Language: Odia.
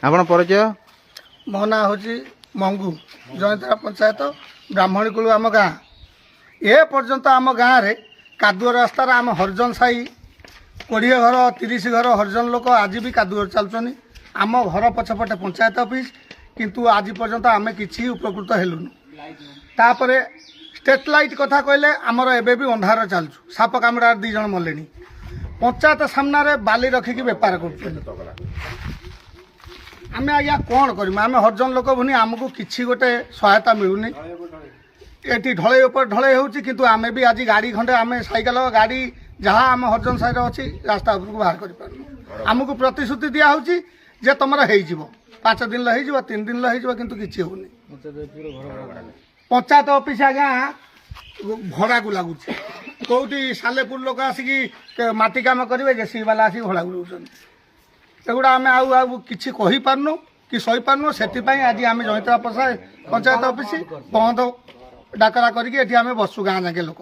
ଆପଣ ପରିଚୟ? ମୋ ନାଁ ହେଉଛି ମଙ୍ଗୁ, ଜୟନ୍ତରା ପଞ୍ଚାୟତ ବ୍ରାହ୍ମଣୀ କୁଳୁ ଆମ ଗାଁ। ଏ ପର୍ଯ୍ୟନ୍ତ ଆମ ଗାଁରେ କାଦୁଅ ରାସ୍ତାରେ ଆମ ହରିଜନ ସାହି 20 ଘର 30 ଘର ହରିଜନ ଲୋକ ଆଜି ବି କାଦୁଅରେ ଚାଲୁଛନ୍ତି। ଆମ ଘର ପଛପଟେ ପଞ୍ଚାୟତ ଅଫିସ୍, କିନ୍ତୁ ଆଜି ପର୍ଯ୍ୟନ୍ତ ଆମେ କିଛି ଉପକୃତ ହେଲୁନୁ। ତାପରେ ଷ୍ଟେଟ୍ ଲାଇଟ୍ କଥା କହିଲେ ଆମର ଏବେ ବି ଅନ୍ଧାର ଚାଲୁଛୁ। ସାପ କାମୁଡ଼ାରେ 2 ଜଣ ମଲେଣି। ପଞ୍ଚାୟତ ସାମ୍ନାରେ ବାଲି ରଖିକି ବେପାର କରୁଛନ୍ତି। ଆମେ ଆଜ୍ଞା କ'ଣ କରିବୁ? ଆମେ ହରିଜନ ଲୋକ ଭୁନି, ଆମକୁ କିଛି ଗୋଟେ ସହାୟତା ମିଳୁନି। ଏଠି ଢଳେଇ ଉପରେ ଢଳେଇ ହେଉଛି, କିନ୍ତୁ ଆମେ ବି ଆଜି ଗାଡ଼ି ଖଣ୍ଡେ, ଆମେ ସାଇକେଲ ଗାଡ଼ି ଯାହା ଆମ ହରିଜନ ସାହିରେ ଅଛି ରାସ୍ତା ଉପରକୁ ବାହାର କରିପାରୁନୁ। ଆମକୁ ପ୍ରତିଶ୍ରୁତି ଦିଆହେଉଛି ଯେ ତୁମର ହେଇଯିବ, 5 ଦିନରେ ହେଇଯିବ, 3 ଦିନରେ ହେଇଯିବ, କିନ୍ତୁ କିଛି ହେଉନି। ପଞ୍ଚାୟତ ଅଫିସ୍ ଆଜ୍ଞା ଭଡ଼ାକୁ ଲାଗୁଛି। କେଉଁଠି ସାଲେପୁର ଲୋକ ଆସିକି ମାଟି କାମ କରିବେ, ଜେସିବି ବାଲା ଆସିକି ଭଡ଼ାକୁ ନେଉଛନ୍ତି। ଏଗୁଡ଼ା ଆମେ ଆଉ କିଛି କହିପାରୁନୁ କି ସହିପାରୁନୁ। ସେଥିପାଇଁ ଆଜି ଆମେ ଜୟନ୍ତରା ପଞ୍ଚାୟତ ଅଫିସ୍ ବନ୍ଦ ଡାକରା କରିକି ଏଠି ଆମେ ବସୁ ଗାଁ ଯାକେ ଲୋକ।